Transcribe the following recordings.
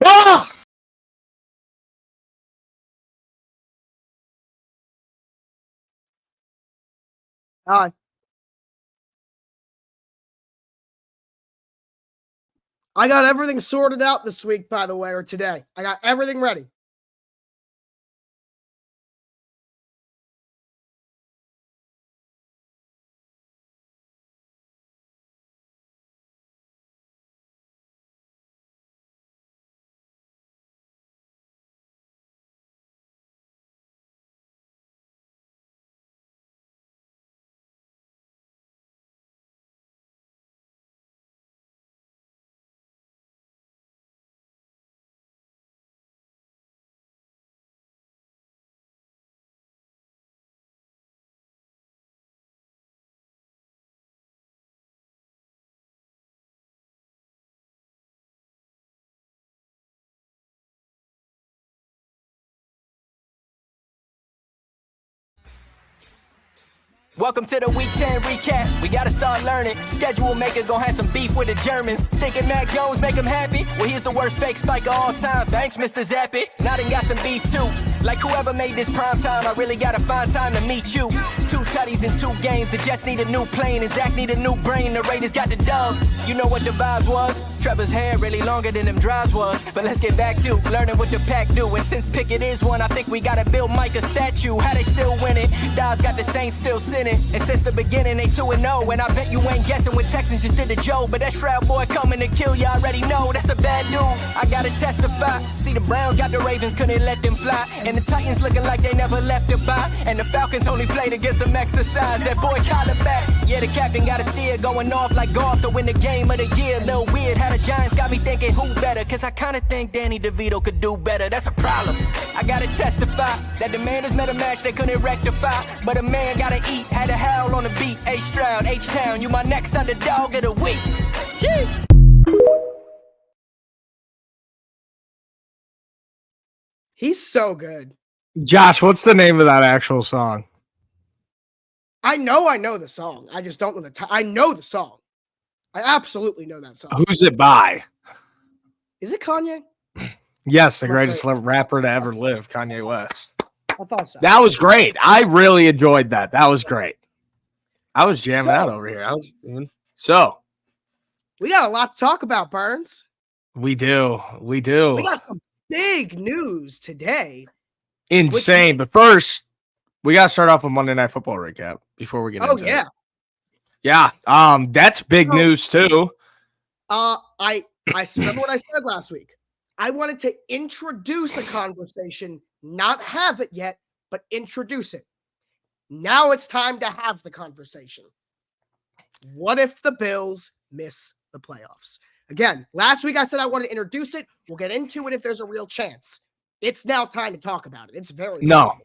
Ah! I got everything sorted out this week, by the way, or today. I got everything ready. Welcome to the Week 10 recap. We gotta start learning. Schedule maker gon' have some beef with the Germans. Thinking Mac Jones make him happy? Well, he's the worst fake spike of all time. Thanks, Mr. Zappy. And I done got some beef too. Like whoever made this prime time, I really gotta find time to meet you. 2 tutties in 2 games. The Jets need a new plane and Zach need a new brain. The Raiders got the dub. You know what the vibes was? Trevor's hair really longer than them drives was. But let's get back to learning what the pack do. And since Pickett is one, I think we gotta build Mike a statue. How they still winning? Dodge got the Saints still sinning. And since the beginning, they 2-0. And I bet you ain't guessing when Texans just did the Joe. But that Shroud boy coming to kill you, I already know. That's a bad news. I gotta testify. See, the Browns got the Ravens, couldn't let them fly. And the Titans looking like they never left a bye. And the Falcons only played to get some exercise. That boy collar back. Yeah, the captain got a steer going off like golf to win the game of the year. Little weird how the Giants got me thinking who better. Cause I kinda think Danny DeVito could do better. That's a problem. I gotta testify that the man has met a match they couldn't rectify. But a man gotta eat, had a howl on the beat. H-Stroud, H-Town, you my next underdog of the week. Sheesh. He's so good. Josh, what's the name of that actual song? I know the song. I just don't know the I know the song. I absolutely know that song. Who's it by? Is it Kanye? Yes, the greatest rapper to ever live, Kanye West. I thought so. That was great. I really enjoyed that. That was great. I was jamming out over here. So we got a lot to talk about, Burns. We do. We got some big news today. Insane. But first, we got to start off with Monday Night Football recap before we get into it. Yeah. That's big news too. I remember what I said last week. I wanted to introduce a conversation, not have it yet, but introduce it. Now it's time to have the conversation. What if the Bills miss the playoffs? Again, last week I said I wanted to introduce it. We'll get into it if there's a real chance. It's now time to talk about it. It's very No.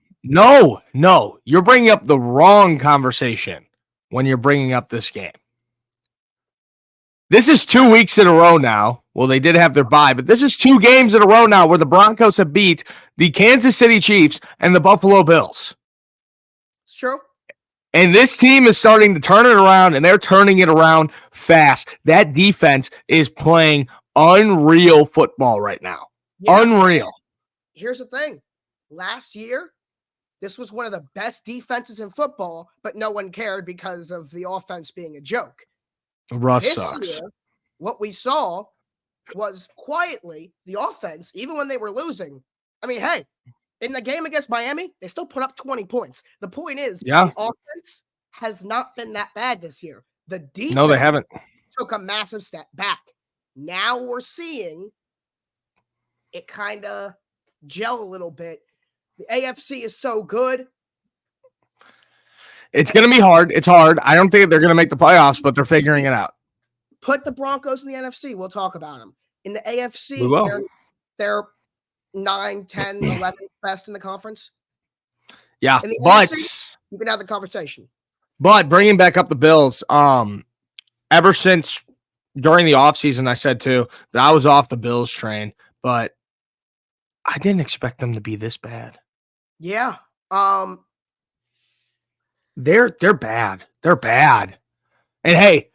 You're bringing up the wrong conversation when you're bringing up this game. This is 2 weeks in a row now. Well, they did have their bye, but this is 2 games in a row now where the Broncos have beat the Kansas City Chiefs and the Buffalo Bills. It's true. And this team is starting to turn it around, and they're turning it around fast. That defense is playing unreal football right now. Yeah. Unreal. Here's the thing. Last year, this was one of the best defenses in football, but no one cared because of the offense being a joke. Russ this sucks. Year, what we saw was quietly the offense, even when they were losing. I mean, hey, in the game against Miami, they still put up 20 points. The point is, the offense has not been that bad this year. The defense they haven't. Took a massive step back. Now we're seeing it kind of gel a little bit. The AFC is so good. It's going to be hard. It's hard. I don't think they're going to make the playoffs, but they're figuring it out. Put the Broncos in the NFC. We'll talk about them. In the AFC, they're 9, 10, 11 best in the conference. Yeah, in the but NFC, you can have the conversation. But bringing back up the Bills, ever since during the offseason, I said too that I was off the Bills train, but I didn't expect them to be this bad. Yeah. They're bad. They're bad. And hey,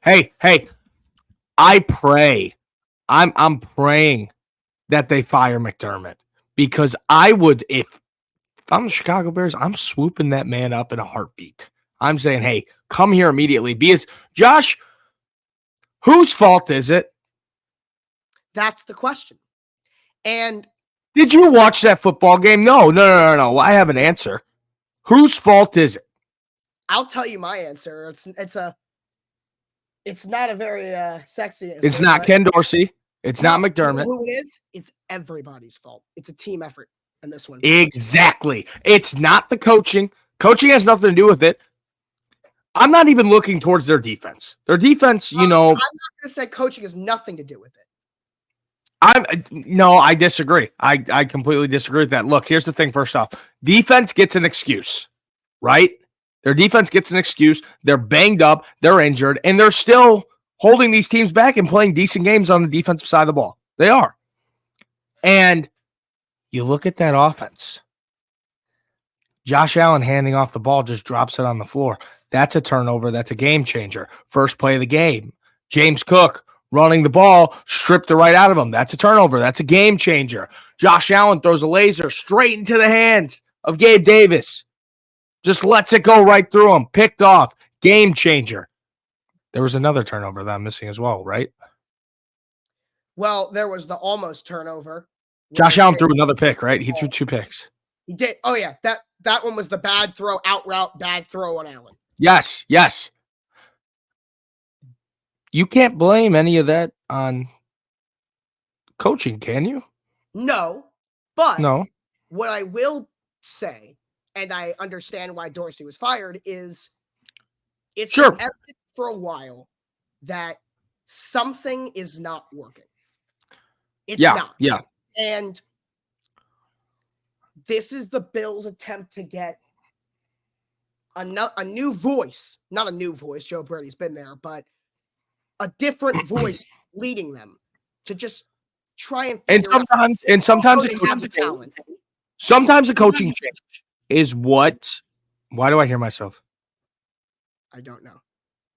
I pray. I'm praying that they fire McDermott, because I would, if I'm the Chicago Bears, I'm swooping that man up in a heartbeat. I'm saying, hey, come here immediately. Because, Josh, whose fault is it? That's the question. And did you watch that football game? No. I have an answer. Whose fault is it? I'll tell you my answer. It's not a very sexy answer. It's not Ken Dorsey. It's not McDermott. Who it is? It's everybody's fault. It's a team effort in this one. Exactly. It's not the coaching. Coaching has nothing to do with it. I'm not even looking towards their defense. Their defense, I'm not going to say coaching has nothing to do with it. I disagree. I completely disagree with that. Look, here's the thing. First off, defense gets an excuse, right? Their defense gets an excuse. They're banged up. They're injured, and they're still holding these teams back and playing decent games on the defensive side of the ball. They are. And you look at that offense. Josh Allen handing off the ball, just drops it on the floor. That's a turnover. That's a game changer. First play of the game. James Cook running the ball, stripped it right out of him. That's a turnover. That's a game changer. Josh Allen throws a laser straight into the hands of Gabe Davis. Just lets it go right through him. Picked off. Game changer. There was another turnover that I'm missing as well, right? Well, there was the almost turnover. Josh Allen threw another pick, right? He threw 2 picks. He did. Oh, yeah. That one was the bad throw, out route, bad throw on Allen. Yes. You can't blame any of that on coaching, can you? No. But no. What I will say, and I understand why Dorsey was fired, is it's been evident for a while that something is not working. It's not. Yeah. And this is the Bills' attempt to get a new voice. Not a new voice. Joe Brady's been there, but a different voice leading them to just try and sometimes a coaching change is what. Why do I hear myself? I don't know.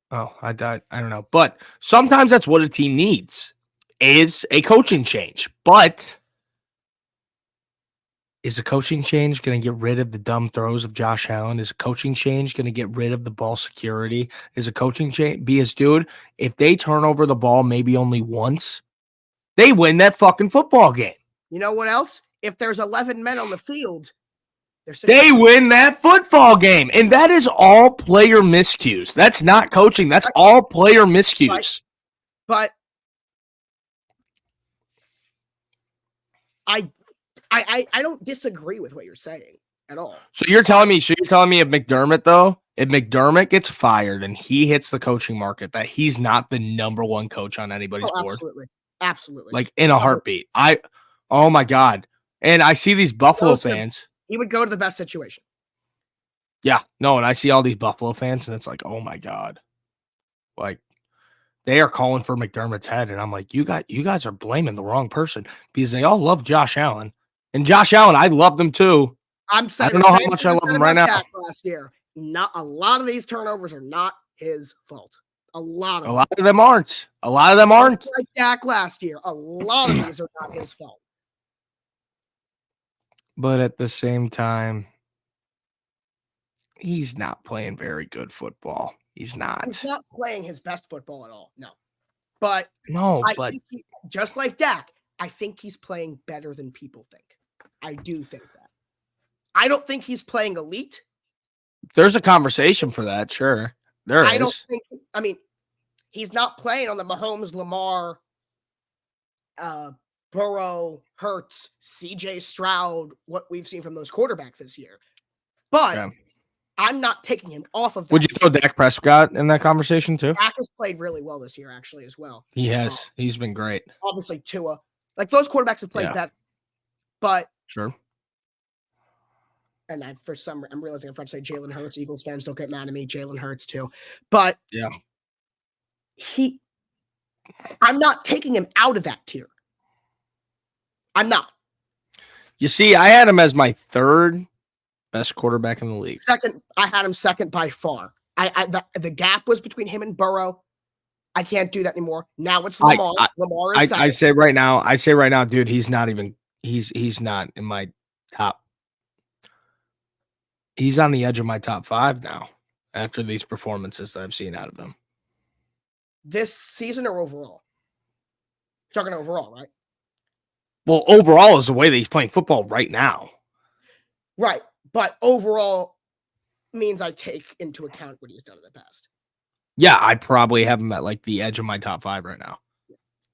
Oh, I don't know. But sometimes that's what a team needs, is a coaching change. But is a coaching change going to get rid of the dumb throws of Josh Allen? Is a coaching change going to get rid of the ball security? Is a coaching change, dude, if they turn over the ball maybe only once, they win that fucking football game. You know what else? If there's 11 men on the field, they win that football game. And that is all player miscues. That's not coaching. That's all player miscues. But I don't disagree with what you're saying at all. So you're telling me if McDermott, though, if McDermott gets fired and he hits the coaching market, that he's not the number one coach on anybody's board? Absolutely. Like in a heartbeat. Oh my God. And I see these Buffalo fans. He would go to the best situation. Yeah, no, and I see all these Buffalo fans, and it's like, oh my God. Like, they are calling for McDermott's head, and I'm like, you guys are blaming the wrong person, because they all love Josh Allen. And Josh Allen, I loved him too. I don't know how much I love him right now. Last year, a lot of these turnovers are not his fault. A lot of them aren't. Just like Dak last year. A lot of these are not his fault. But at the same time, he's not playing very good football. He's not. He's not playing his best football at all. No. But think just like Dak, I think he's playing better than people think. I do think that. I don't think he's playing elite. There's a conversation for that, sure. He's not playing on the Mahomes, Lamar, Burrow, Hurts, CJ Stroud, what we've seen from those quarterbacks this year. But I'm not taking him off of that. Would you throw Dak Prescott in that conversation too? Dak has played really well this year, actually, as well. He has. He's been great. Obviously, Tua. Like, those quarterbacks have played better. But sure. And I'm realizing I'm trying to say Jalen Hurts. Eagles fans, don't get mad at me. Jalen Hurts too. But yeah, I'm not taking him out of that tier. I'm not. You see, I had him as my third best quarterback in the league. Second, I had him second by far. The gap was between him and Burrow. I can't do that anymore. Now it's Lamar. Lamar is I say right now, dude, he's not even he's not in my top. He's on the edge of my top 5 now after these performances that I've seen out of him. This season or overall? You're talking overall, right? Well, overall is the way that he's playing football right now. Right. But overall means I take into account what he's done in the past. Yeah, I probably have him at like the edge of my top 5 right now.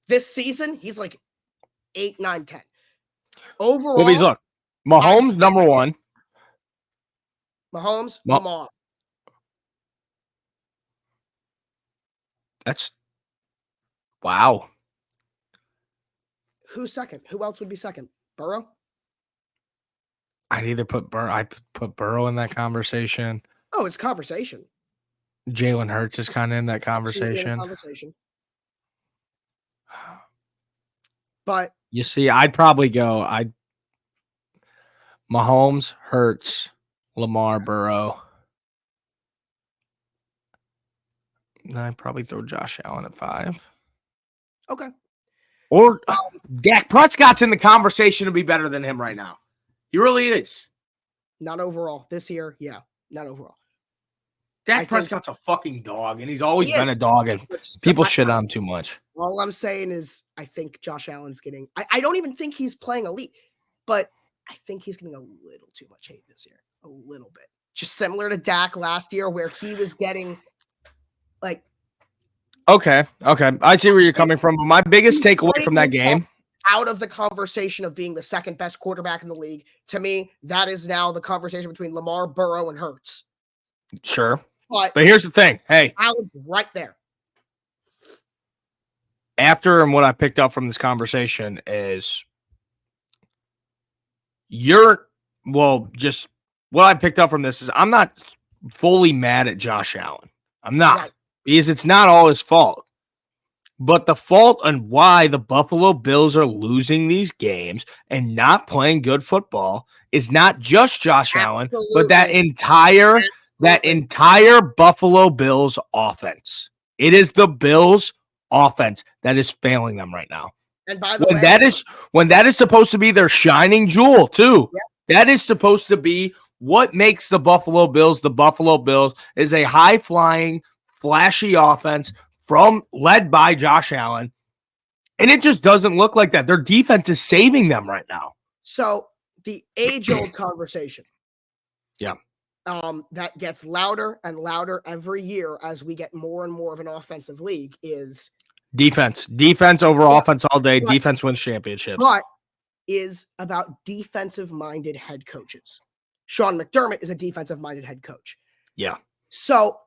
This season, he's like 8, 9, 10. Overall, well, look, Mahomes number 1. Mahomes, Lamar. That's wow. Who's second? Who else would be second? Burrow? I'd either put Burrow in that conversation. Oh, it's conversation. Jalen Hurts is kind of in that conversation. But you see, I'd probably go. Mahomes, Hurts, Lamar, Burrow. I'd probably throw Josh Allen at 5. Okay. Or Dak Prescott's in the conversation to be better than him right now. He really is. Not overall. This year, yeah. Not overall. Dak Prescott's a fucking dog, and he's always been a dog, and people shit on him too much. All I'm saying is I think Josh Allen's getting – I don't even think he's playing elite, but I think he's getting a little too much hate this year. A little bit. Just similar to Dak last year where he was getting like – Okay. I see where you're coming from, but my biggest takeaway from that game – out of the conversation of being the second best quarterback in the league, to me, that is now the conversation between Lamar, Burrow, and Hurts. Sure. But here's the thing. Hey. Allen's right there. After and what I picked up from this conversation is just what I picked up from this is I'm not fully mad at Josh Allen. I'm not. Right. Because it's not all his fault. But the fault and why the Buffalo Bills are losing these games and not playing good football is not just Josh Allen, but that entire Buffalo Bills offense. It is the Bills offense that is failing them right now. And by the way, when that is supposed to be their shining jewel too. Yeah. That is supposed to be what makes the Buffalo Bills. The Buffalo Bills is a high-flying, flashy offense led by Josh Allen, and it just doesn't look like that. Their defense is saving them right now. So the age-old conversation, that gets louder and louder every year as we get more and more of an offensive league is defense over offense all day. Defense wins championships. But is about defensive-minded head coaches. Sean McDermott is a defensive-minded head coach. Yeah. So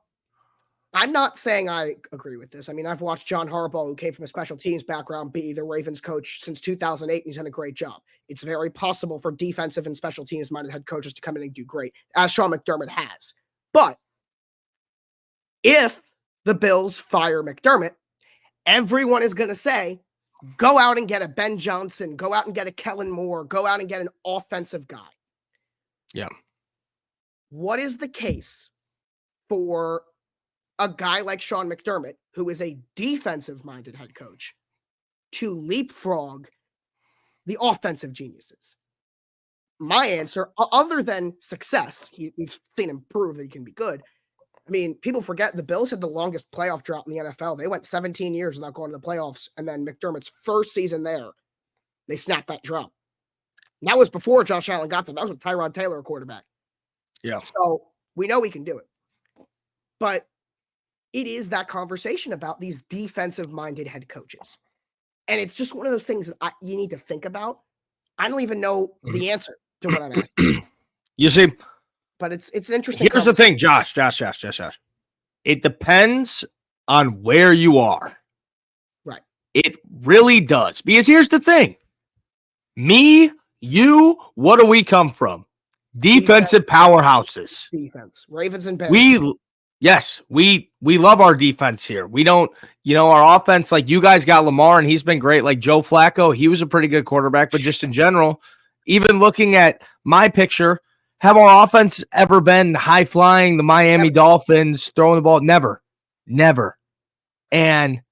I'm not saying I agree with this. I mean, I've watched John Harbaugh, who came from a special teams background, be the Ravens coach since 2008, and he's done a great job. It's very possible for defensive and special teams-minded head coaches to come in and do great, as Sean McDermott has. But if the Bills fire McDermott, everyone is going to say, go out and get a Ben Johnson, go out and get a Kellen Moore, go out and get an offensive guy. Yeah. What is the case for a guy like Sean McDermott, who is a defensive-minded head coach, to leapfrog the offensive geniuses? My answer, other than success, we've seen him prove that he can be good. I mean, people forget the Bills had the longest playoff drought in the NFL. They went 17 years without going to the playoffs, and then McDermott's first season there, they snapped that drought. And that was before Josh Allen got there. That was with Tyrod Taylor, a quarterback. Yeah. So we know we can do it. But it is that conversation about these defensive-minded head coaches. And it's just one of those things that you need to think about. I don't even know the answer to what I'm asking. You see, but it's interesting. Here's the thing, Josh. It depends on where you are. Right. It really does. Because here's the thing. Me, you, what do we come from? Defensive powerhouses. Defense. Ravens and Bengals. We love our defense here. We don't, our offense, like you guys got Lamar and he's been great. Like Joe Flacco, he was a pretty good quarterback, but just in general, even looking at my picture, have our offense ever been high flying the Miami Dolphins throwing the ball? Never. And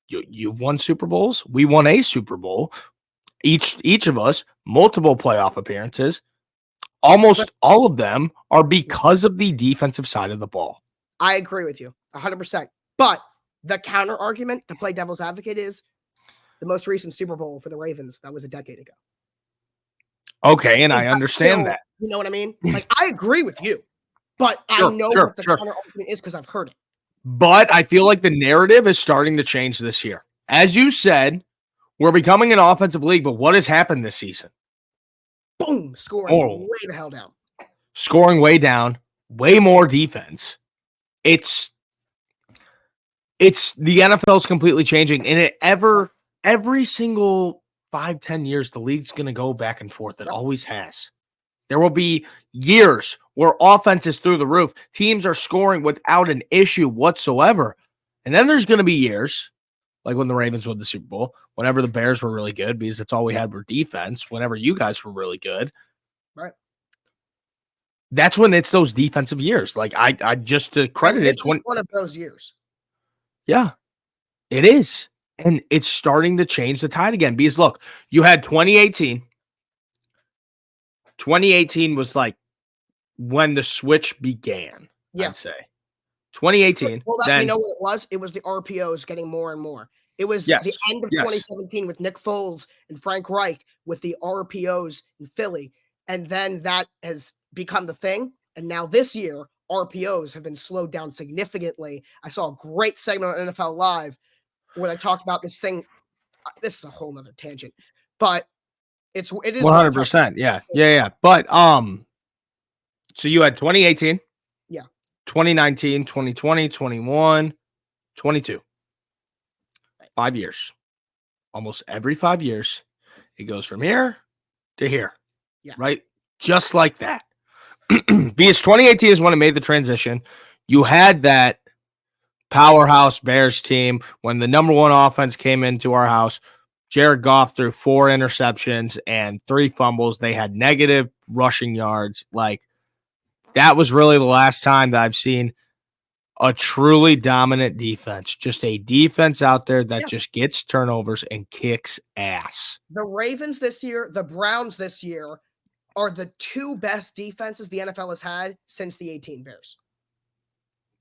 you won Super Bowls. We won a Super Bowl. Each of us, multiple playoff appearances. Almost all of them are because of the defensive side of the ball. I agree with you 100%. But the counter argument to play devil's advocate is the most recent Super Bowl for the Ravens. That was a decade ago. Okay, and I understand that. You know what I mean? Like, I agree with you, but I know what the counter argument is because I've heard it. But I feel like the narrative is starting to change this year. As you said, we're becoming an offensive league, but what has happened this season? Boom, scoring way the hell down. Scoring way down, way more defense. It's the NFL is completely changing, and every single 5-10 years, the league's going to go back and forth. It always has. There will be years where offense is through the roof. Teams are scoring without an issue whatsoever. And then there's going to be years, like when the Ravens won the Super Bowl, whenever the Bears were really good, because that's all we had were defense, whenever you guys were really good. Right. That's when it's those defensive years. Like, I just to credit it. It's one of those years. Yeah, it is. And it's starting to change the tide again. Because, look, you had 2018. 2018 was like when the switch began, I'd say. 2018. Well, you know what it was? It was the RPOs getting more and more. It was the end of 2017 with Nick Foles and Frank Reich with the RPOs in Philly. And then that has become the thing. And now this year, RPOs have been slowed down significantly. I saw a great segment on NFL Live where they talked about this thing. This is a whole nother tangent, but it is 100%. Yeah. But so you had 2018, 2019, 2020, 21, 22. 5 years. Almost every 5 years, it goes from here to here. Yeah. Right? Just like that. Because 2018 is when it made the transition. You had that powerhouse Bears team when the number one offense came into our house. Jared Goff threw 4 interceptions and 3 fumbles. They had negative rushing yards. Like, that was really the last time that I've seen a truly dominant defense. Just a defense out there that just gets turnovers and kicks ass. The Ravens this year, the Browns this year are the 2 best defenses the NFL has had since the 18 Bears.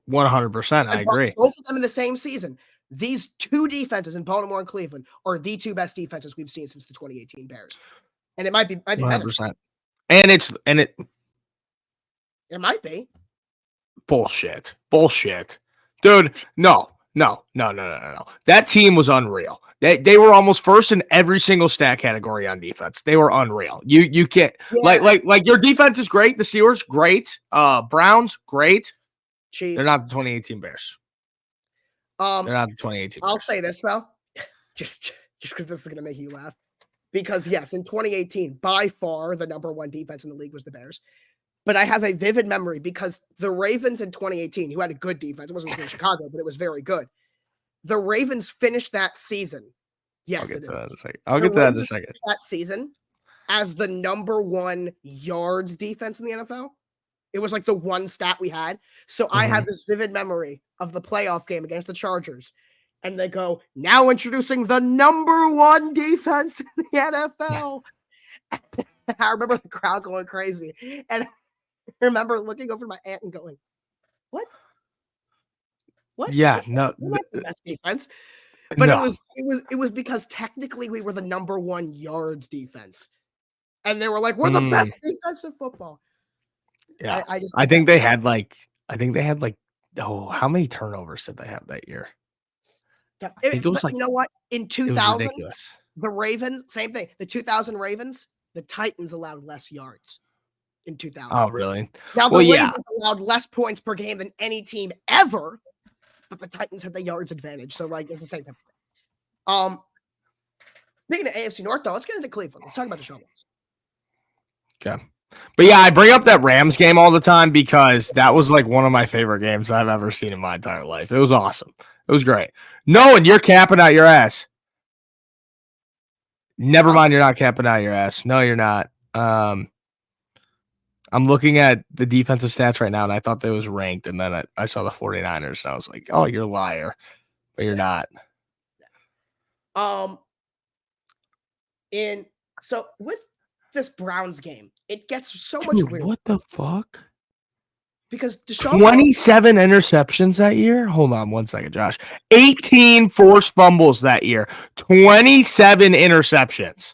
100%. I agree. Both of them in the same season. These 2 defenses in Baltimore and Cleveland are the 2 best defenses we've seen since the 2018 Bears. And it might be 100%. better. And it might be. Bullshit. Dude, no. That team was unreal. They were almost first in every single stat category on defense. They were unreal. You can't like your defense is great. The Steelers, great. Browns, great. Chiefs. They're not the 2018 Bears. They're not the 2018 I'll Bears. say this though, just because this is gonna make you laugh. Because yes, in 2018, by far the number 1 defense in the league was the Bears. But I have a vivid memory because the Ravens in 2018, who had a good defense, it wasn't in Chicago, but it was very good. The Ravens finished that season. Yes, it is. I'll get to that in a second. That season as the number 1 yards defense in the NFL. It was like the one stat we had. So I have this vivid memory of the playoff game against the Chargers. And they go, now introducing the number 1 defense in the NFL. I remember the crowd going crazy. And I remember looking over my aunt and going, what? Yeah, no. We're not the best defense. But it was because technically we were the number 1 yards defense. And they were like, we're the best defense in football. Yeah. I think they had like, how many turnovers did they have that year? It was like, you know what? In 2000, the Ravens, same thing. The 2000 Ravens, the Titans allowed less yards in 2000. Oh, really? Now, the Ravens allowed less points per game than any team ever, but the Titans had the yards advantage. So, like, it's the same thing. Speaking of AFC North, though, let's get into Cleveland. Let's talk about the Showmans. Okay. But yeah, I bring up that Rams game all the time because that was like one of my favorite games I've ever seen in my entire life. It was awesome. It was great. No, and you're capping out your ass. Never mind, you're not capping out your ass. No, you're not. I'm looking at the defensive stats right now, and I thought they was ranked, and then I saw the 49ers, and I was like, oh, you're a liar. but you're not. And so with this Browns game, it gets so much weird. What the fuck? Because Deshaun 27 interceptions that year. Hold on one second, Josh. 18 forced fumbles that year. 27 interceptions.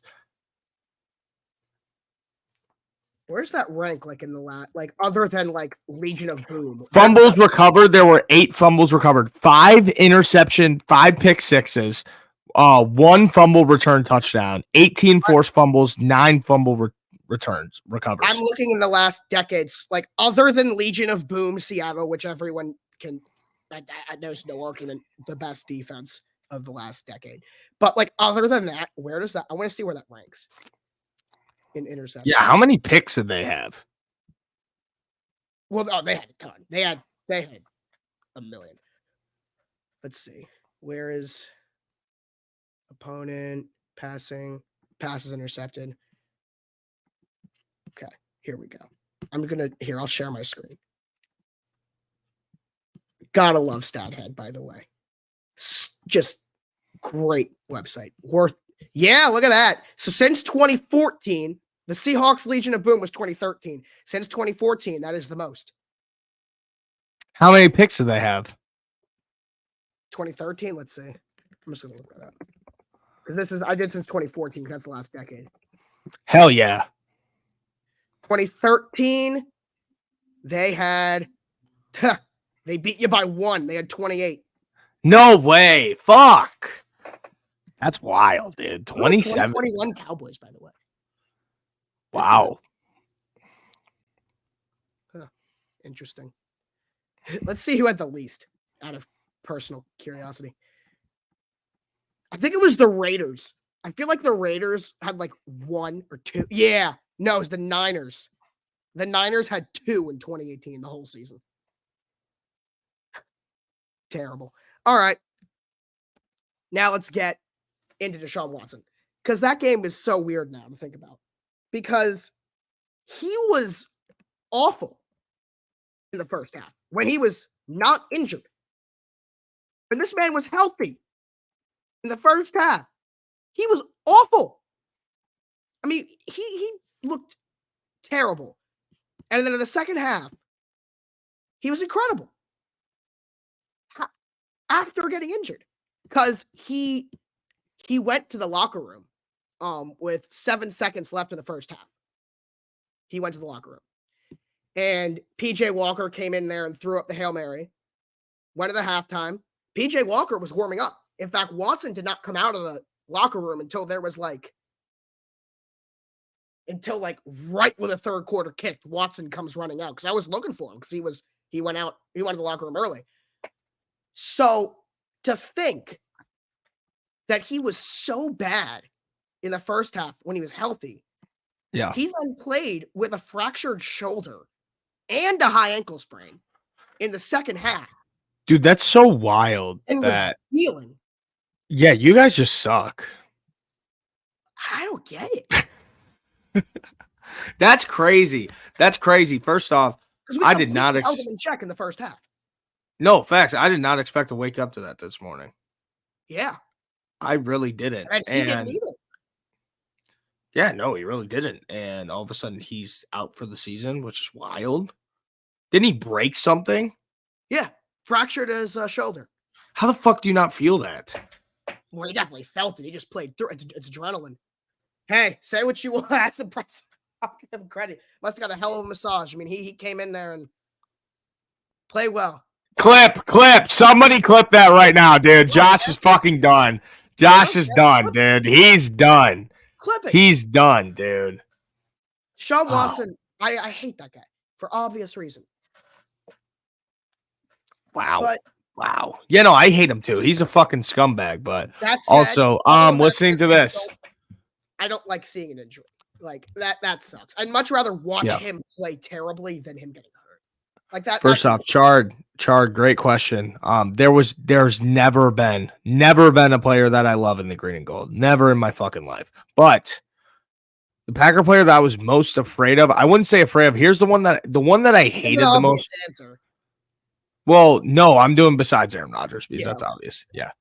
Where's that rank like in the last, like other than like Legion of Boom? Fumbles recovered. There were 8 fumbles recovered, 5 interception, 5 pick sixes, 1 fumble return touchdown, 18 forced fumbles, 9 fumble recovers. I'm looking in the last decades, like other than Legion of Boom, Seattle, which everyone can. There's no argument, the best defense of the last decade. But like other than that, where does that? I want to see where that ranks in interceptions. Yeah, how many picks did they have? Well, they had a ton. They had a million. Let's see. Where is opponent passes intercepted? Okay, here we go. I'll share my screen. Gotta love StatHead, by the way. Just great website. Look at that. So since 2014, the Seahawks Legion of Boom was 2013. Since 2014, that is the most. How many picks did they have? 2013, let's see. I'm just gonna look that up. Because I did since 2014, that's the last decade. Hell yeah. 2013, they had they beat you by 1. They had 28. No way. Fuck. That's wild, dude. 27. 21 Cowboys, by the way. Wow. Interesting. Let's see who had the least out of personal curiosity. I think it was the Raiders. I feel like the Raiders had like 1 or 2. Yeah. No, it was the Niners. The Niners had 2 in 2018, the whole season. Terrible. All right. Now let's get into Deshaun Watson. Because that game is so weird now to think about. Because he was awful in the first half when he was not injured. And this man was healthy in the first half. He was awful. I mean, he looked terrible. And then in the second half, he was incredible. After getting injured. Because he went to the locker room with 7 seconds left in the first half. He went to the locker room. And PJ Walker came in there and threw up the Hail Mary. Went to the halftime. PJ Walker was warming up. In fact, Watson did not come out of the locker room until right when the third quarter kicked. Watson comes running out because I was looking for him because he went to the locker room early. So to think that he was so bad in the first half when he was healthy, yeah, he then played with a fractured shoulder and a high ankle sprain in the second half. Dude, that's so wild. And was healing. Yeah, you guys just suck. I don't get it. That's crazy. That's crazy. First off, I did not held him in check in the first half. No, facts. I did not expect to wake up to that this morning. Yeah. I really didn't. And he didn't either. Yeah, no, he really didn't. And all of a sudden he's out for the season, which is wild. Didn't he break something? Yeah. Fractured his shoulder. How the fuck do you not feel that? Well, he definitely felt it. He just played through it. It's adrenaline. Hey, say what you want. That's impressive. I'll give him credit. Must have got a hell of a massage. I mean, he came in there and played well. Clip. Somebody clip that right now, dude. Josh is fucking done. Josh is done, dude. He's done. Clip it. He's done, dude. Sean Watson, I hate that guy for obvious reason. Wow. But wow. Yeah, no, I hate him too. He's a fucking scumbag, but that's also, listening to this. I don't like seeing an injury. Like that sucks. I'd much rather watch him play terribly than him getting hurt. Like that. First off, Chard, great question. There's never been a player that I love in the green and gold. Never in my fucking life. But the Packer player that I was most afraid of, I wouldn't say afraid of. Here's the one that I hated the most. Answer. Well, no, I'm doing besides Aaron Rodgers because that's obvious. Yeah.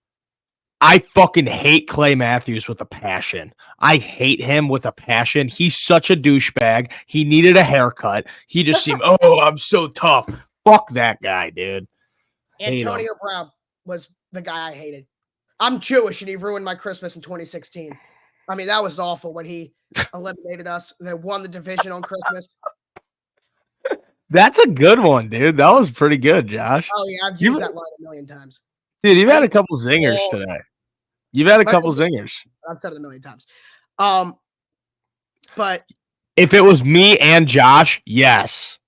I fucking hate Clay Matthews with a passion. I hate him with a passion. He's such a douchebag. He needed a haircut. He just seemed, I'm so tough. Fuck that guy, dude. Antonio Brown was the guy I hated. I'm Jewish, and he ruined my Christmas in 2016. I mean, that was awful when he eliminated us. They won the division on Christmas. That's a good one, dude. That was pretty good, Josh. Oh, yeah. I've used that line a million times. Dude, you've had a couple zingers today. You've had a couple zingers. I've said it a million times. But if it was me and Josh, yes.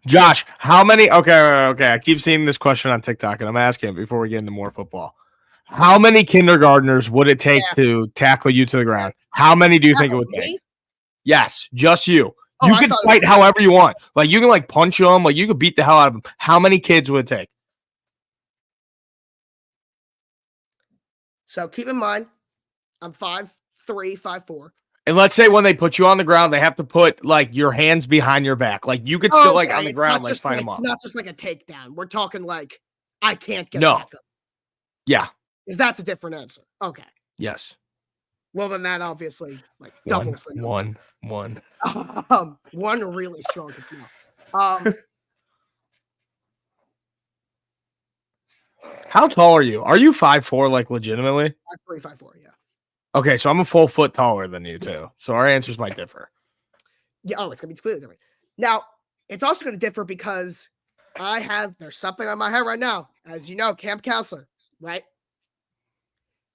Josh, how many? Okay. I keep seeing this question on TikTok, and I'm asking it before we get into more football. How many kindergartners would it take to tackle you to the ground? How many do you think it would take? Yes, just you. You can fight however you want. Like, you can, like, punch them. Like, you could beat the hell out of them. How many kids would it take? So keep in mind, I'm 5'3", 5'4". And let's say when they put you on the ground, they have to put, like, your hands behind your back. Like, you could still, like, on the ground, like, fight them off. Not just like a takedown. We're talking, like, I can't get back up. Yeah. Because that's a different answer. Okay. Yes. Well, then that obviously, like, doubles the number. One. One really strong. How tall are you? Are you 5'4", like, legitimately? 5'3", 5'4", yeah. Okay, so I'm a full foot taller than you, too. So our answers might differ. Yeah, it's going to be completely different. Now, it's also going to differ because there's something on my head right now. As you know, camp counselor, right?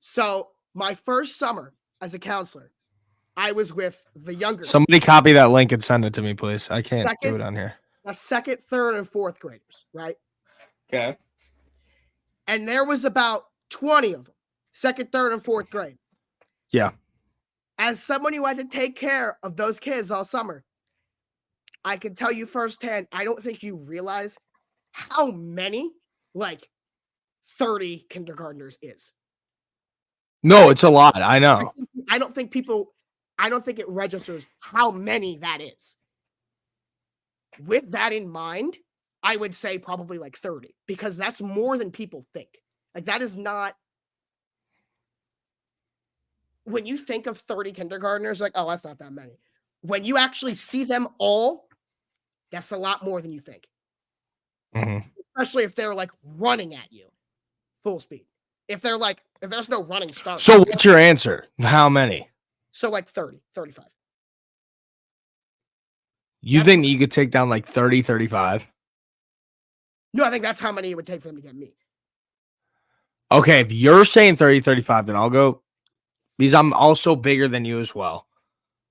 So my first summer as a counselor, I was with the younger. Somebody copy that link and send it to me, please. I can't do it on here. The second, third, and fourth graders, right? Okay. And there was about 20 of them, second, third, and fourth grade. Yeah. As someone who had to take care of those kids all summer, I can tell you firsthand, I don't think you realize how many, like, 30 kindergartners is. No, it's a lot. I know. I don't think it registers how many that is. With that in mind, I would say probably like 30, because that's more than people think. Like, that is not. When you think of 30 kindergartners, like, oh, that's not that many. When you actually see them all, that's a lot more than you think. Mm-hmm. Especially if they're, like, running at you full speed. If there's no running start. So what's your answer? How many? So like 30, 35. You think you could take down like 30, 35? No, I think that's how many it would take for them to get me. Okay, if you're saying 30, 35, then I'll go, because I'm also bigger than you as well.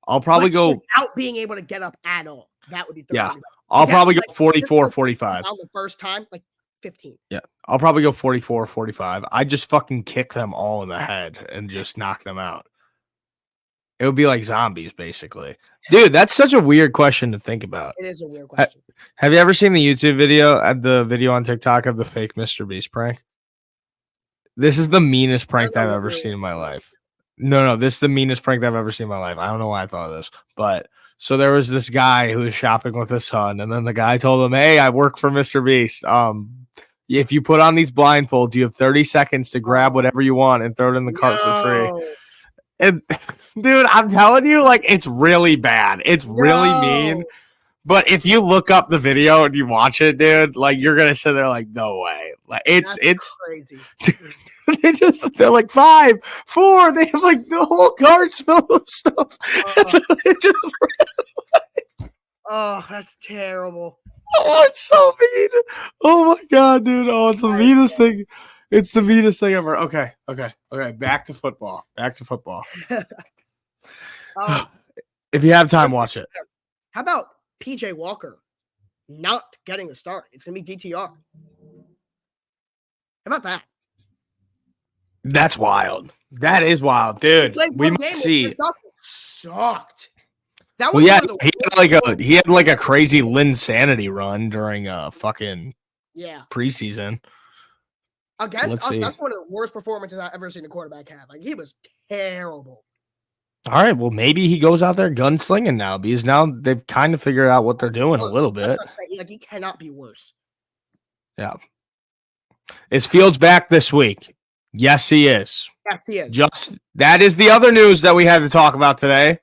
I'll probably go without being able to get up at all. That would be 30. Yeah. I'll probably go 44, 45. On the first time, like 15. Yeah. I'll probably go 44, 45. I just fucking kick them all in the head and just knock them out. It would be like zombies, basically. Dude, that's such a weird question to think about. It is a weird question. Have you ever seen the YouTube video, the video on TikTok of the fake Mr. Beast prank? This is the meanest prank I've ever seen in my life. No, this is the meanest prank I've ever seen in my life. I don't know why I thought of this, but so there was this guy who was shopping with his son, and then the guy told him, "Hey, I work for Mr. Beast. If you put on these blindfolds, you have 30 seconds to grab whatever you want and throw it in the cart for free." And dude, I'm telling you, like, it's really bad. It's really mean. But if you look up the video and you watch it, dude, like, you're gonna sit there like, no way. Like, it's crazy. they're like 5, 4. They have like the whole cart's filled with stuff. Oh, that's terrible. Oh, it's so mean. Oh my god, dude. Oh, it's the meanest thing. It's the meanest thing ever. Okay. Back to football. If you have time, watch it. How about PJ Walker not getting a start? It's gonna be DTR. How about that? That's wild. That is wild, dude. We might see. Sucked. That was he had like a crazy Linsanity run during fucking preseason. Against us, that's one of the worst performances I've ever seen a quarterback have. Like, he was terrible. All right, well, maybe he goes out there gunslinging now, because now they've kind of figured out what they're doing a little bit. Like, he cannot be worse. Yeah. Is Fields back this week? Yes, he is. Yes, he is. Just that is the other news that we had to talk about today.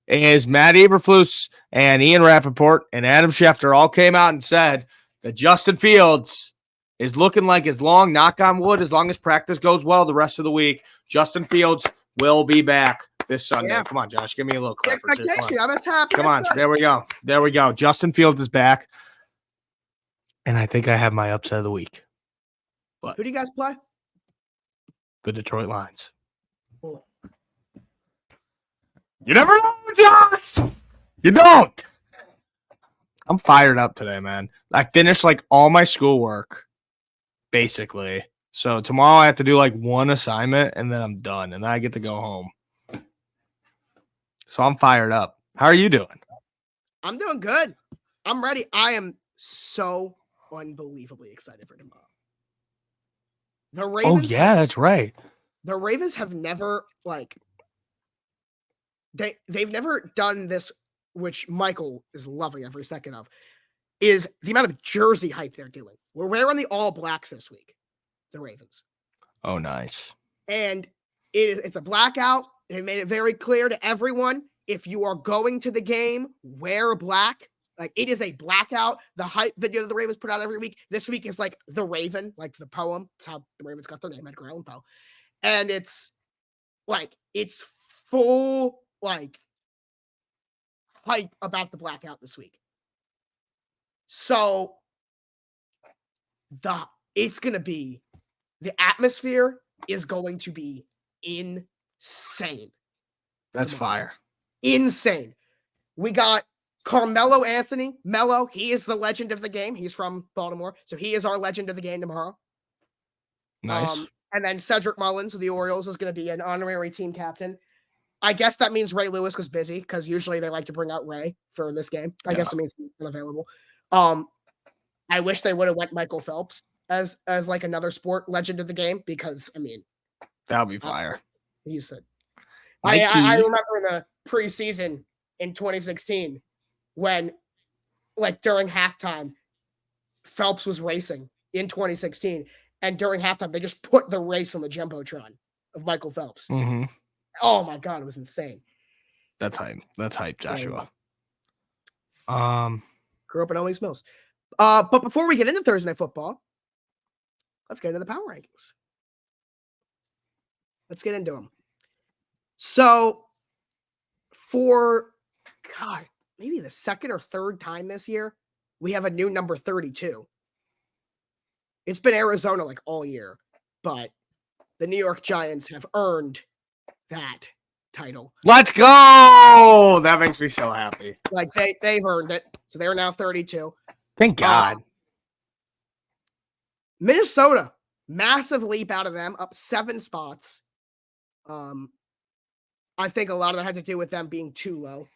Is Matt Eberflus and Ian Rappaport and Adam Schefter all came out and said that Justin Fields is looking like, as long, knock on wood, as long as practice goes well the rest of the week, Justin Fields will be back this Sunday. Yeah. Come on, Josh, give me a little clip or two. Expectation. I'm happy. Come on. There we go. There we go. Justin Fields is back. And I think I have my upset of the week. But Who do you guys play? the Detroit Lions. Oh. You never know, Josh. You don't. I'm fired up today, man. I finished like all my schoolwork, basically. So tomorrow I have to do like one assignment and then I'm done. And then I get to go home. So I'm fired up. How are you doing? I'm doing good. I'm ready. I am so unbelievably excited for tomorrow. The Ravens. Oh, yeah, that's right. The Ravens have never they've never done this, which Michael is loving every second of, is the amount of jersey hype they're doing. We're wearing the all blacks this week, the Ravens. Oh, nice. And it's a blackout. They made it very clear to everyone, if you are going to the game, wear black. Like, it is a blackout. The hype video that the Ravens put out every week. This week is like The Raven, like the poem. It's how the Ravens got their name, Edgar Allan Poe. And it's full, hype about the blackout this week. So it's going to be, the atmosphere is going to be insane. That's fire. Insane. We got Carmelo Anthony. Melo, he is the legend of the game. He's from Baltimore. So he is our legend of the game tomorrow. Nice. And then Cedric Mullins of the Orioles is going to be an honorary team captain. I guess that means Ray Lewis was busy, because usually they like to bring out Ray for this game. I guess it means he's unavailable. I wish they would have went Michael Phelps as like another sport legend of the game, because that would be fire. He said, I remember in the preseason in 2016 when, during halftime, Phelps was racing in 2016, and during halftime they just put the race on the jumbotron of Michael Phelps. Mm-hmm. Oh my God, it was insane. That's hype. That's hype, Joshua. Grew up in Owings Mills. But before we get into Thursday Night Football, let's get into the power rankings. Let's get into them. So, for maybe the second or third time this year, we have a new number 32. It's been Arizona all year, but the New York Giants have earned that title. Let's go! That makes me so happy. They've earned it. So they're now 32. Thank God. Minnesota, massive leap out of them, up 7 spots. I think a lot of that had to do with them being too low,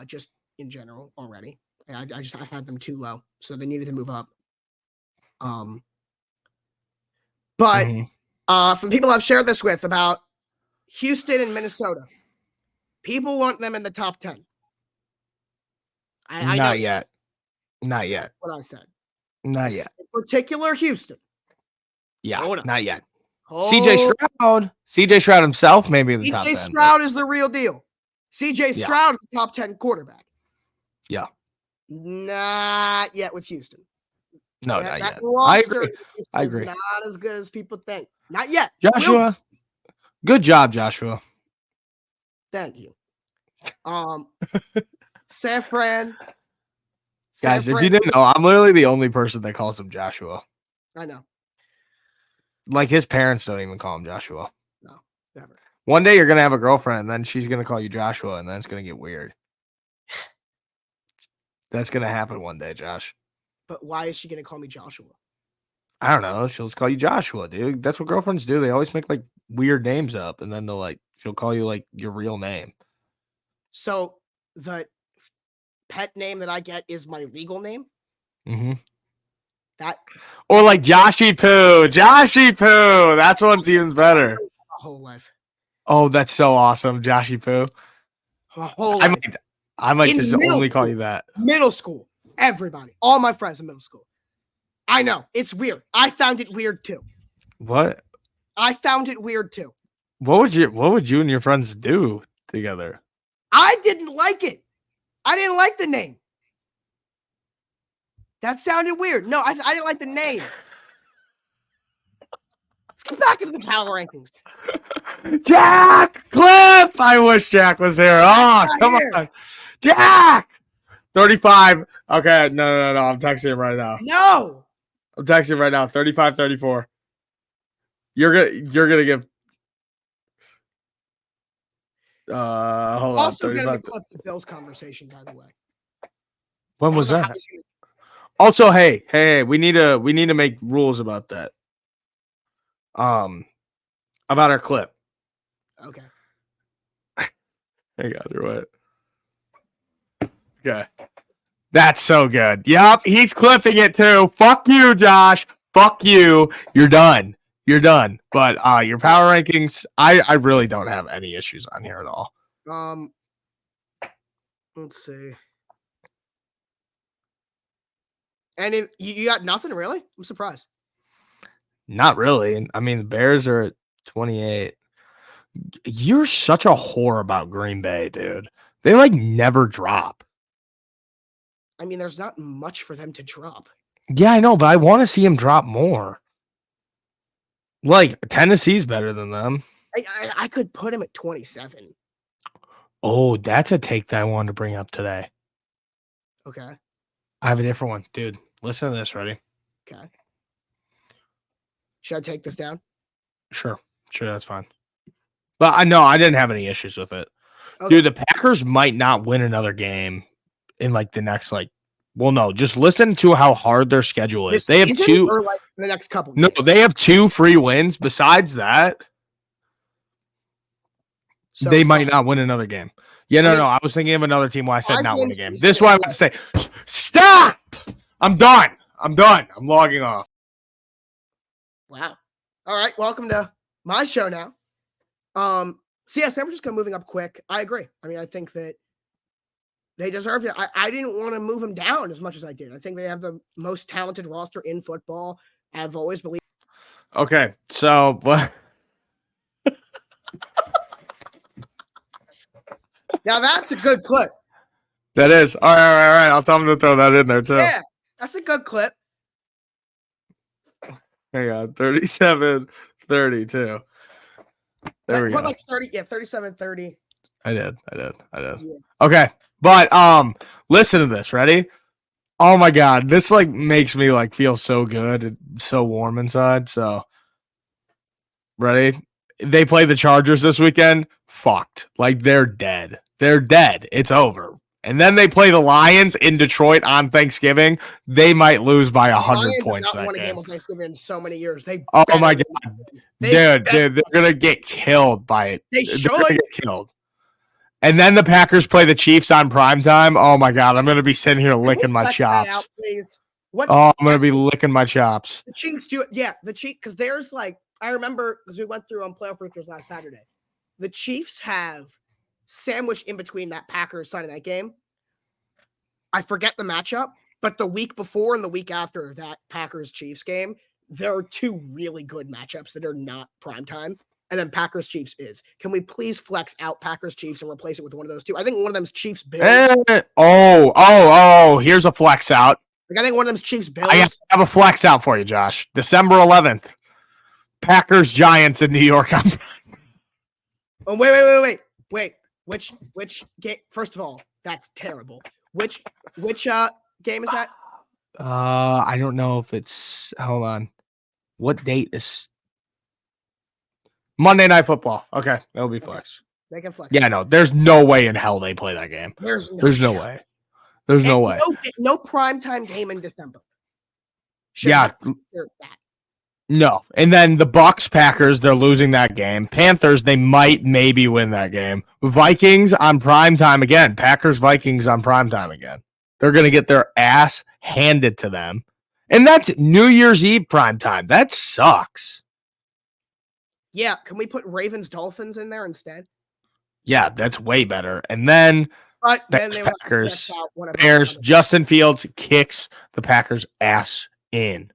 just in general already. I had them too low, so they needed to move up. But from people I've shared this with about Houston and Minnesota, people want them in the top 10. Not yet. Not yet. What I said. Not yet. In particular, Houston. Yeah, Hold on. not yet. CJ Stroud himself, maybe in the top 10. CJ Stroud is the real deal. CJ Stroud is a top 10 quarterback. Yeah. Not yet with Houston. No, not yet. I agree. Not as good as people think. Not yet. Joshua, good job, Joshua. Thank you. San Fran. Guys, if you didn't know, I'm literally the only person that calls him Joshua. I know. His parents don't even call him Joshua. No, never. One day you're going to have a girlfriend, and then she's going to call you Joshua, and then it's going to get weird. That's going to happen one day, Josh. But why is she going to call me Joshua? I don't know. She'll just call you Joshua, dude. That's what girlfriends do. They always make weird names up, and then she'll call you your real name. So the pet name that I get is my legal name. Mm-hmm. Or Joshy Poo. Joshy Poo. That's one's even better. A whole life. Oh, that's so awesome, Joshy Poo. A whole life. I might just only call you that. Middle school. Everybody. All my friends in middle school. I know. It's weird. I found it weird too. What? I found it weird too. What would you and your friends do together? I didn't like it. I didn't like the name. That sounded weird. No, I didn't like the name. Let's get back into the power rankings. Jack! Cliff! I wish Jack was here. Oh, come on. Jack! 35. Okay, no. I'm texting him right now. No. I'm texting him right now. 35, 34. You're gonna give hold on. Also 35. gonna clip the Bills conversation, by the way. When was that? Also, hey, we need to make rules about that. About our clip. Okay. Hang on, you're right. Okay. That's so good. Yup, he's clipping it too. Fuck you, Josh. Fuck you. You're done. But your power rankings, I really don't have any issues on here at all. Let's see. And you got nothing, really? I'm surprised. Not really. I mean, the Bears are at 28. You're such a whore about Green Bay, dude. They like never drop. I mean, there's not much for them to drop. Yeah, I know, but I want to see him drop more. Like, Tennessee's better than them. I could put him at 27. Oh, that's a take that I wanted to bring up today. Okay. I have a different one. Dude, listen to this. Ready? Okay. Should I take this down? Sure, that's fine. But I know I didn't have any issues with it. Okay. Dude, the Packers might not win another game in like the next no, just listen to how hard their schedule is. They have two or like the next couple. No, games? they have 2 free wins. Besides that, so they might not win another game. Yeah, no. I was thinking of another team while I said not win a game. This is what I want to say. Stop! I'm done. I'm logging off. Wow. All right. Welcome to my show now. So yeah, San Francisco moving up quick. I agree. I mean, I think that they deserve it. I didn't want to move them down as much as I did. I think they have the most talented roster in football. I've always believed. Okay, so what? Now that's a good clip. That is. All right. I'll tell them to throw that in there too. Yeah, that's a good clip. Hang on, 37, 32. There we go. Like 30, yeah, 37, 30. I did. Yeah. Okay. But listen to this. Ready? Oh my God. This like makes me like feel so good and so warm inside. So ready? They play the Chargers this weekend. Fucked. Like they're dead. It's over. And then they play the Lions in Detroit on Thanksgiving. They might lose by 100 points. Not won a game on Thanksgiving in so many years. Oh my God. Dude, they're gonna get killed by it. They should get killed. And then the Packers play the Chiefs on primetime. Oh my God, I'm gonna be sitting here licking my chops. Out, please. I'm gonna be licking my chops. The Chiefs do it. Yeah, the Chiefs, because there's like, I remember because we went through on Playoff Breakers last Saturday. The Chiefs have sandwiched in between that Packers side of that game. I forget the matchup, but the week before and the week after that Packers Chiefs game, there are 2 really good matchups that are not primetime. And then Packers Chiefs is. Can we please flex out Packers Chiefs and replace it with one of those 2? I think one of them's Chiefs Bills. Here's a flex out. Like I think one of them's Chiefs Bills. I have a flex out for you, Josh. December 11th. Packers Giants in New York. Oh wait. Which game? First of all, that's terrible. Which game is that? I don't know if it's. Hold on. What date is Monday Night Football? Okay, that'll be flex. They can flex. Yeah, no. There's no way in hell they play that game. There's no way. There's no way. No primetime game in December. No. And then the Bucks, Packers, they're losing that game. Panthers, they might maybe win that game. Vikings on primetime again. Packers, Vikings on primetime again. They're going to get their ass handed to them. And that's New Year's Eve primetime. That sucks. Yeah. Can we put Ravens, Dolphins in there instead? Yeah, that's way better. And then Packers, Bears, Justin Fields kicks the Packers ass in.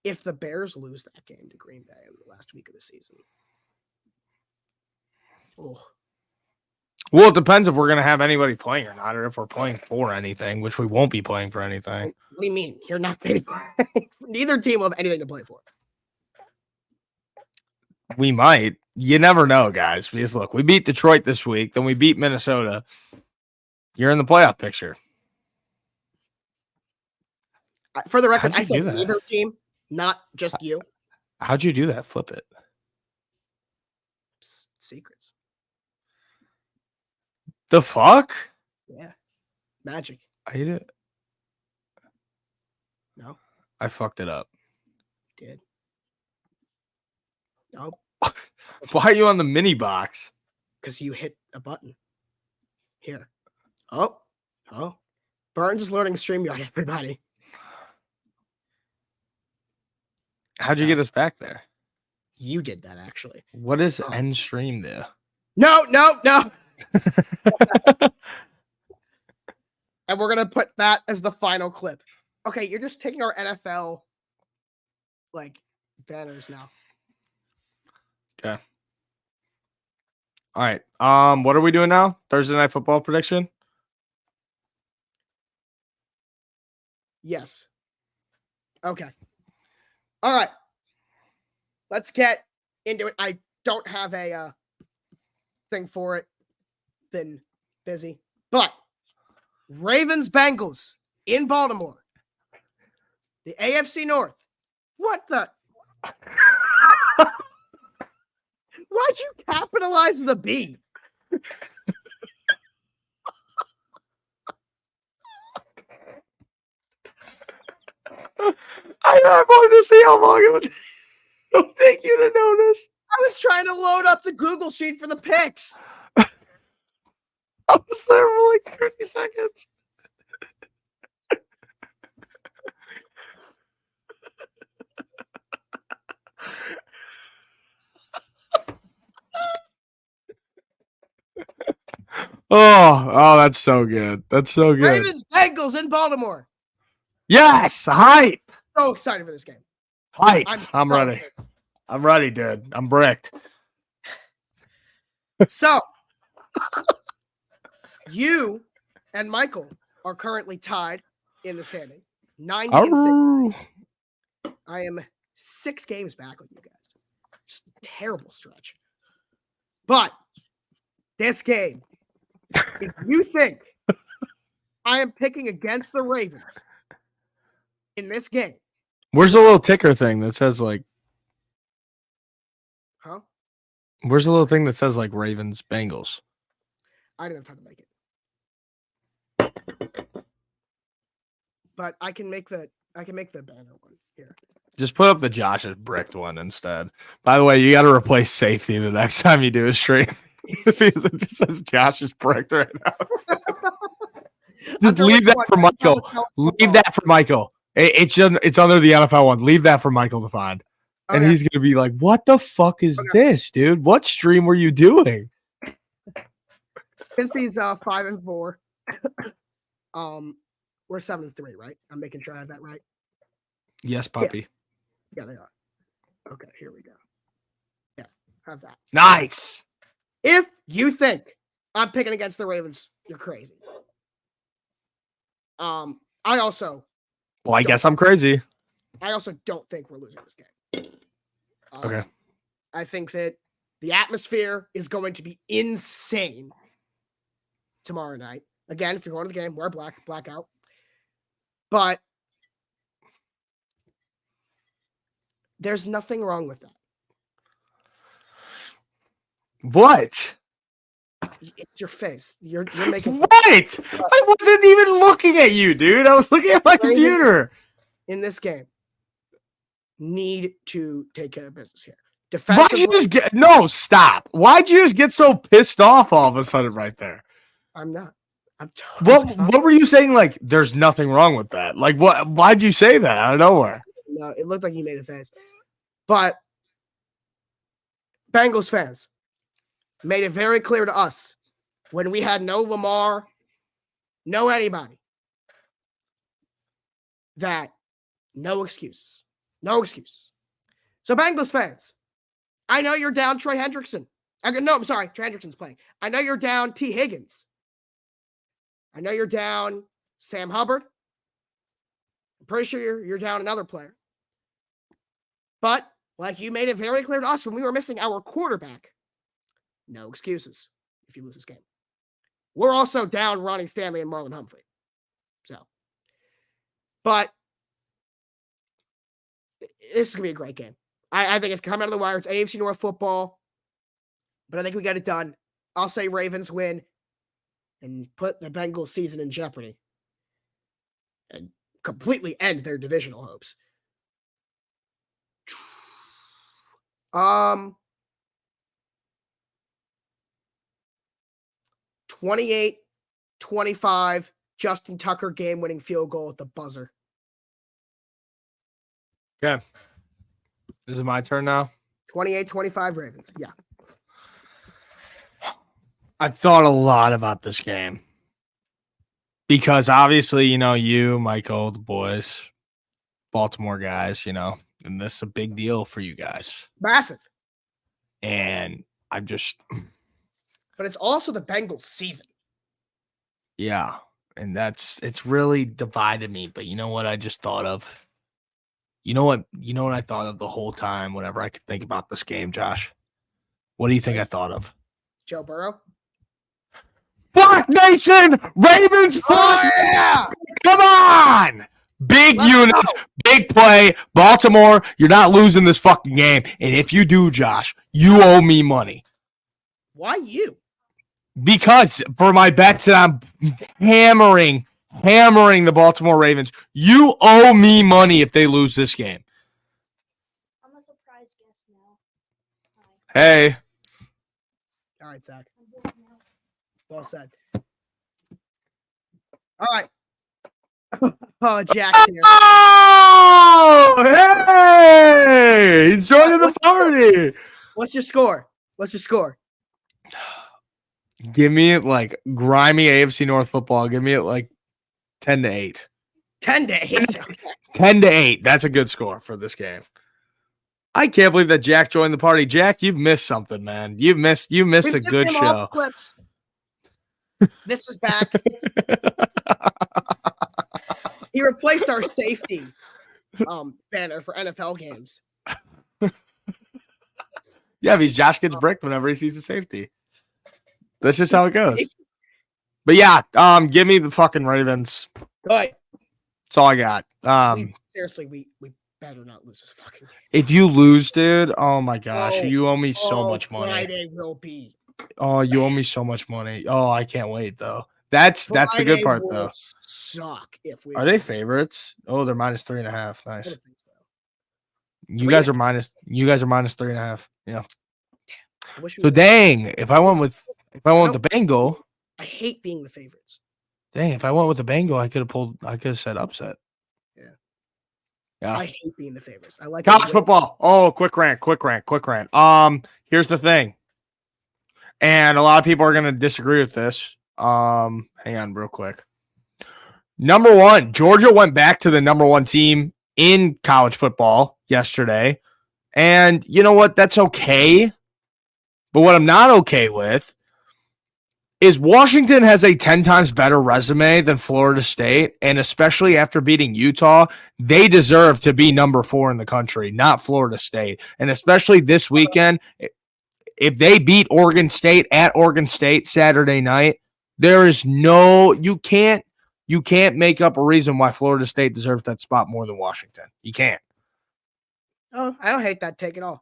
if the Bears lose that game to Green Bay in the last week of the season. Oh. Well, it depends if we're going to have anybody playing or not, or if we're playing for anything, which we won't be playing for anything. What do you mean? You're not going to play. Neither team will have anything to play for. We might. You never know, guys. Because look, we beat Detroit this week, then we beat Minnesota. You're in the playoff picture. For the record, How'd I you said do that? neither team, not just you. How'd you do that? Flip it. Secrets. The fuck? Yeah. Magic. I hate it. No. I fucked it up. Did. No. Why are you on the mini box? Because you hit a button. Here. Oh. Burns is learning StreamYard, everybody. How'd you get us back there? You did that, actually. What does end stream do? No. And we're going to put that as the final clip. Okay, you're just taking our NFL, banners now. Okay. All right. What are we doing now? Thursday Night Football prediction? Yes. Okay. All right. Let's get into it. I don't have a thing for it. Been busy. But Ravens Bengals in Baltimore. The AFC North. What the? Why'd you capitalize the B? I wanted to see how long it would take you to notice. I was trying to load up the Google sheet for the picks. I was there for like 30 seconds. Oh, that's so good. That's so good. Ravens Bengals in Baltimore. Yes, hype. So excited for this game. Hype. I'm I'm ready. excited. I'm ready, dude. I'm bricked. So, you and Michael are currently tied in the standings. 90-6. I am 6 games back on you guys. Just a terrible stretch. But this game, if you think I am picking against the Ravens in this game. Where's the little ticker thing that says like? Huh? Where's the little thing that says like Ravens Bengals? I didn't have time to make it. But I can make the banner one here. Just put up the Josh's bricked one instead. By the way, you got to replace safety the next time you do a stream. It just says Josh is bricked right now. Just leave that for Michael. Leave that for Michael. It's under the NFL one. Leave that for Michael to find. And he's going to be like, what the fuck is this, dude? What stream were you doing? Since he's 5-4. We're 7-3, right? I'm making sure I have that right. Yes, puppy. Yeah, they are. Okay, here we go. Yeah, have that. Nice. If you think I'm picking against the Ravens, you're crazy. I guess I'm crazy. I also don't think we're losing this game. Okay. I think that the atmosphere is going to be insane tomorrow night. Again, if you're going to the game, wear blackout. But there's nothing wrong with that. What? It's your face. You're making what? I wasn't even looking at you, dude. I was looking at my computer. In this game, need to take care of business here. Why'd you just get stop? Why'd you just get so pissed off all of a sudden right there? I'm not. I'm totally what were you saying? Like, there's nothing wrong with that. Like, what? Why'd you say that out of nowhere? No, it looked like you made a face. But Bengals fans made it very clear to us when we had no Lamar, no anybody, that no excuses. No excuse. So Bengals fans, I know you're down Trey Hendrickson. No, I'm sorry. Trey Hendrickson's playing. I know you're down T. Higgins. I know you're down Sam Hubbard. I'm pretty sure you're down another player. But like you made it very clear to us when we were missing our quarterback, no excuses if you lose this game. We're also down Ronnie Stanley and Marlon Humphrey. But this is going to be a great game. I think it's coming out of the wire. It's AFC North football. But I think we got it done. I'll say Ravens win and put the Bengals season in jeopardy and completely end their divisional hopes. 28-25, Justin Tucker game-winning field goal at the buzzer. Okay. Is it my turn now? 28-25 Ravens. Yeah. I've thought a lot about this game because obviously, you, Michael, the boys, Baltimore guys, and this is a big deal for you guys. Massive. And I've just... But it's also the Bengals season. Yeah. And it's really divided me. But you know what I just thought of? You know what I thought of the whole time whenever I could think about this game, Josh? What do you think I thought of? Joe Burrow? Black Nation! Ravens! Oh, yeah! Come on! Big units, big play. Baltimore, you're not losing this fucking game. And if you do, Josh, you owe me money. Why you? Because for my bets that I'm hammering the Baltimore Ravens, you owe me money if they lose this game. I'm a surprise guest now. Hey. All right, Zach. Well said. All right. Oh, Jack's here. Oh, hey! He's joining the party. What's your score? Give me it like grimy AFC North football. Give me it like 10-8. 10-8. 10-8. That's a good score for this game. I can't believe that Jack joined the party. Jack, you've missed something, man. You missed a good show. Clips. This is back. He replaced our safety banner for NFL games. Yeah, because Josh gets bricked whenever he sees a safety. That's just how it goes. But yeah, give me the fucking Ravens. Good. That's all I got. Seriously, we better not lose this fucking game. If you lose, dude, oh my gosh, you owe me so much money. Friday will be. Oh, you owe me so much money. Oh, I can't wait though. That's the good part though. Suck if we are they favorites? Oh, they're -3.5. Nice. I don't think so. You guys are -3.5. Yeah. So Dang. dang, if I went with the Bengal, I hate being the favorites. dang, if I went with the Bengal, I could have said upset. Yeah. I hate being the favorites. I like College football. Oh, quick rant. Here's the thing. And a lot of people are going to disagree with this. Hang on real quick. Number one, Georgia went back to the number one team in college football yesterday. And you know what? That's okay. But what I'm not okay with is Washington has a 10 times better resume than Florida State. And especially after beating Utah, they deserve to be number 4 in the country, not Florida State. And especially this weekend, if they beat Oregon State at Oregon State Saturday night, there is you can't make up a reason why Florida State deserves that spot more than Washington. You can't. Oh, I don't hate that take at all.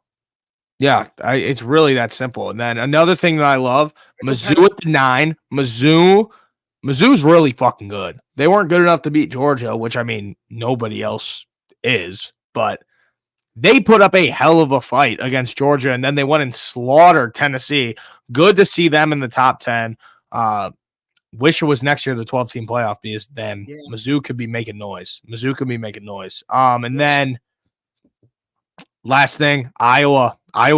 Yeah, it's really that simple. And then another thing that I love, Mizzou at the 9. Mizzou's really fucking good. They weren't good enough to beat Georgia, which, I mean, nobody else is. But they put up a hell of a fight against Georgia, and then they went and slaughtered Tennessee. Good to see them in the top 10. Wish it was next year the 12-team playoff because then Mizzou could be making noise. And then last thing, Iowa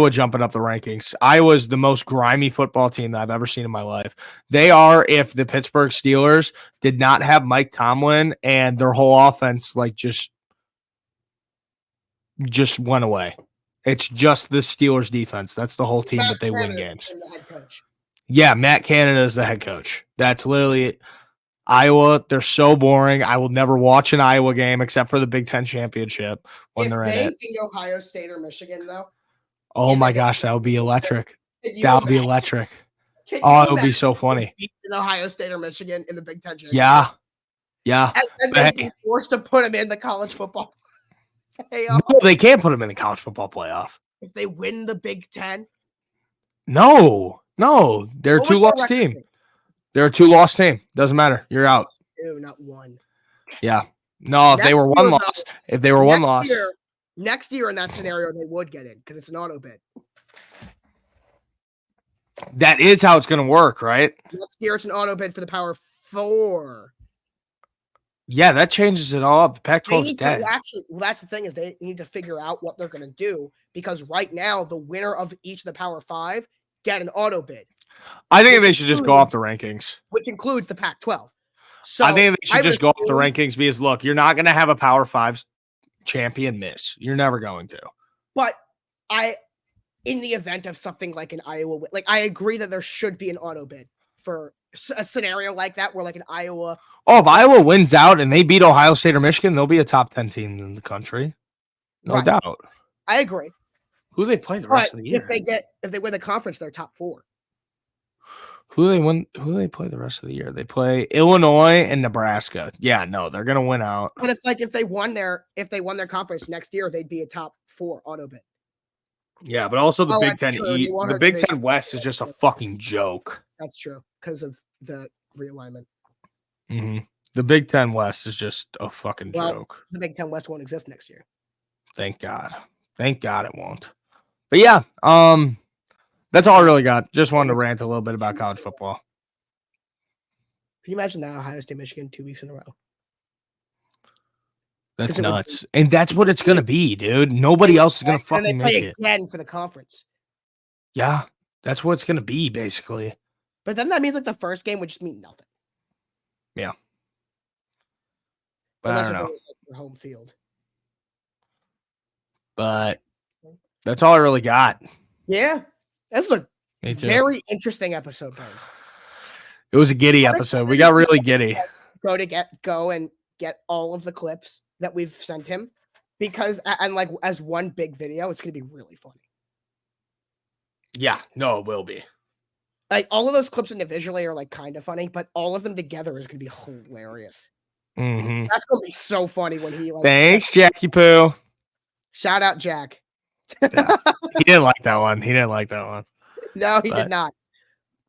jumping up the rankings. Iowa's the most grimy football team that I've ever seen in my life. They are if the Pittsburgh Steelers did not have Mike Tomlin and their whole offense just went away. It's just the Steelers defense. That's the whole team Matt that they win Canada games. became the head coach. Yeah, Matt Canada is the head coach. That's literally it. Iowa, they're so boring. I will never watch an Iowa game except for the Big Ten championship when If they're in they it. beat Ohio State or Michigan, though, Oh in my the gosh, Big that would be Ten, electric. can you That would be imagine? electric. Can Oh, you it would be imagine so if they funny. beat Ohio State or Michigan in the Big Ten championship? Yeah. Yeah. And But they'd hey, be forced to put them in the college football playoff no, they can't put them in the college football playoff. if they win the Big Ten. No, they're a What would their two-loss record team. be? They're a two-loss team. Doesn't matter. You're out. Two, not one. Yeah. No, if they Next were year, one though, loss, if they were one loss, Next year in that scenario, they would get in because it's an auto bid. that is how it's going to work, right? Next year, it's an auto bid for the Power 4. Yeah, that changes it all up. The They Pac-12 is need to dead. actually, well, that's the thing is they need to figure out what they're going to do because right now the winner of each of the Power 5 get an auto bid, I think they should just go off the rankings. which includes the Pac-12. So I think they should would just go off the assume- rankings because look, you're not going to have a Power 5 champion miss. You're never going to. But in the event of something like an Iowa, like I agree that there should be an auto bid for a scenario like that where like an Iowa. Oh, if Iowa wins out and they beat Ohio State or Michigan, they'll be a top 10 team in the country. No Right. doubt. I agree. Who do they play the But rest of the year? if they win the conference, they're top 4. Who do they play the rest of the year? They play Illinois and Nebraska. Yeah, no, they're gonna win out. But if they won their conference next year, they'd be a top 4 auto bid. Yeah, but also the Oh, Big that's Ten true. They East, won the her Big division. Ten West is just a fucking joke. That's true because of the realignment. Mm-hmm. The Big Ten West is just a fucking Well, joke. The Big Ten West won't exist next year. Thank God. Thank God it won't. But yeah, that's all I really got. Just wanted to rant a little bit about college football. Can you imagine that Ohio State, Michigan 2 weeks in a row? That's 'Cause it would nuts. And that's what it's gonna be, dude. Nobody else is gonna And fucking they make play it. again for the conference. Yeah, that's what it's gonna be, basically. But then that means like the first game would just mean nothing. But I don't if it know. was like your home field. But that's all I really got. Yeah. This is a Me too. very interesting episode, guys. It was a giddy I'm episode. We excited got to really see giddy. Go and get all of the clips that we've sent him because and like as one big video, it's gonna be really funny. Yeah, no, it will be. Like all of those clips individually are like kind of funny, but all of them together is gonna be hilarious. Mm-hmm. That's gonna be so funny when he like Thanks, Jackie Poo. shout out Jack. Yeah. He didn't like that one. He didn't like that one. No, he But- did not.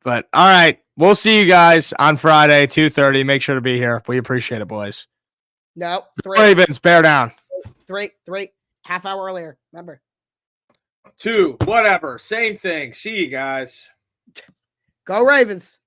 But all right, we'll see you guys on Friday, 2:30. Make sure to be here. We appreciate it, boys. No, Ravens, bear down. three, half hour earlier. Remember. 2, whatever. Same thing. See you guys. Go Ravens.